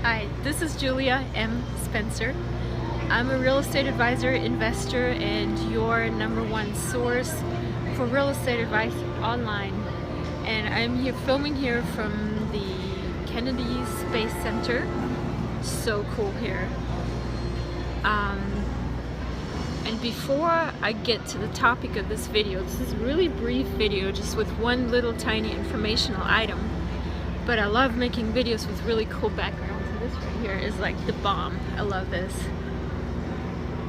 Hi, this is Julia M. Spencer. I'm a real estate advisor, investor, and your #1 source for real estate advice online. And I'm here filming here from the Kennedy Space Center. So cool here. And before I get to the topic of this video, this is a really brief video just with one little tiny informational item. But I love making videos with really cool backgrounds. And this right here is like the bomb. I love this.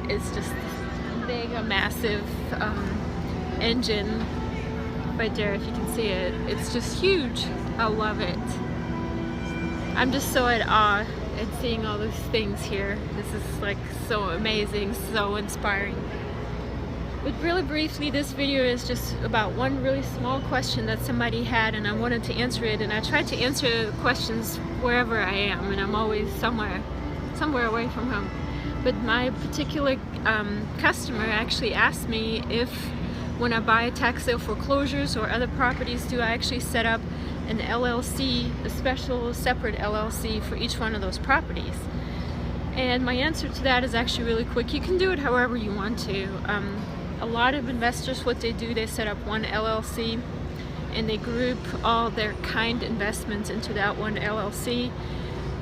It's just big, a massive engine right there, if you can see it. It's just huge. I love it. I'm just so at awe at seeing all those things here. This is like so amazing, so inspiring. But really briefly, this video is just about one really small question that somebody had, and I wanted to answer it. And I try to answer questions wherever I am, and I'm always somewhere away from home. But my particular customer actually asked me if, when I buy tax sale foreclosures or other properties, do I actually set up an LLC, a special separate LLC for each one of those properties? And my answer to that is actually really quick. You can do it however you want to. A lot of investors, what they do, they set up one LLC and they group all their kind investments into that one LLC.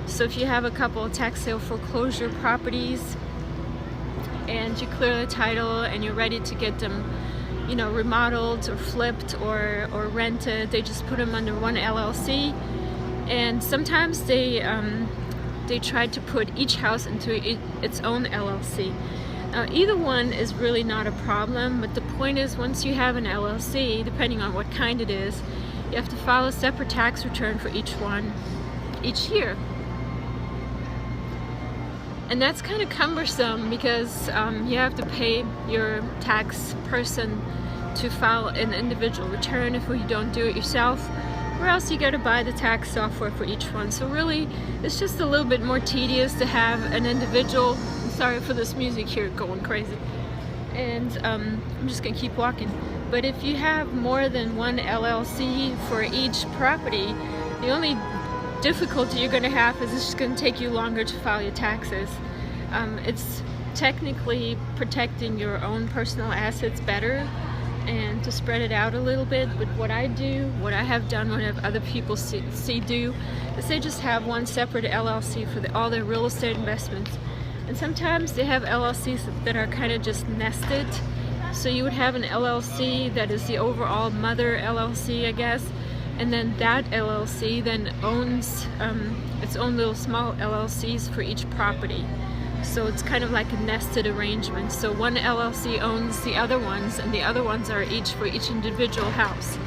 So if you have a couple of tax sale foreclosure properties and you clear the title and you're ready to get them, you know, remodeled or flipped or rented, they just put them under one LLC. And sometimes they try to put each house into its own LLC. Either one is really not a problem, but the point is, once you have an LLC, depending on what kind it is, you have to file a separate tax return for each one each year. And that's kind of cumbersome because you have to pay your tax person to file an individual return if you don't do it yourself, or else you got to buy the tax software for each one. So really, it's just a little bit more tedious to have an individual. Sorry for this music here going crazy. And I'm just gonna keep walking. But if you have more than one LLC for each property, the only difficulty you're gonna have is it's just gonna take you longer to file your taxes. It's technically protecting your own personal assets better and to spread it out a little bit. But what I have done, what I have other people see do, is they just have one separate LLC for all their real estate investments. And sometimes they have LLCs that are kind of just nested. So you would have an LLC that is the overall mother LLC, I guess, and then that LLC then owns its own little small LLCs for each property. So it's kind of like a nested arrangement. So one LLC owns the other ones, and the other ones are each for each individual house.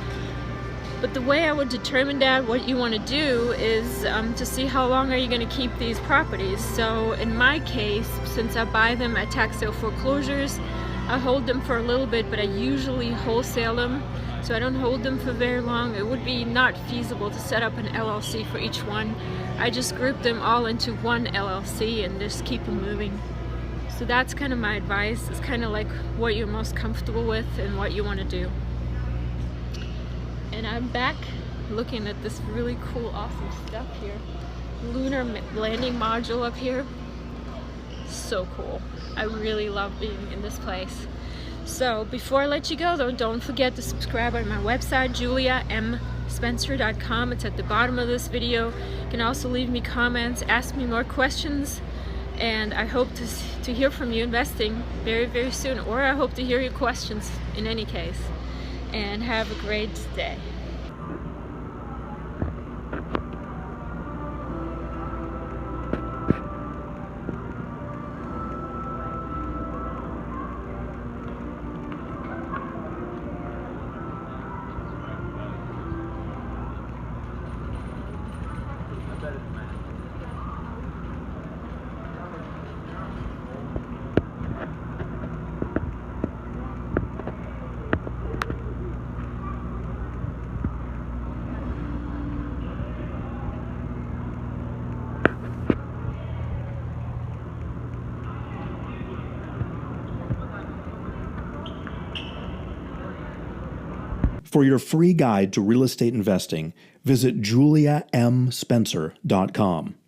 But the way I would determine that, what you want to do is to see how long are you going to keep these properties. So in my case, since I buy them at tax sale foreclosures, I hold them for a little bit, but I usually wholesale them. So I don't hold them for very long. It would be not feasible to set up an LLC for each one. I just group them all into one LLC and just keep them moving. So that's kind of my advice. It's kind of like what you're most comfortable with and what you want to do. And I'm back looking at this really cool, awesome stuff here. Lunar landing module up here. So cool. I really love being in this place. So before I let you go though, don't forget to subscribe on my website, juliamspencer.com. It's at the bottom of this video. You can also leave me comments, ask me more questions, and I hope to hear from you investing very, very soon. Or I hope to hear your questions in any case. And have a great day. For your free guide to real estate investing, visit juliamspencer.com.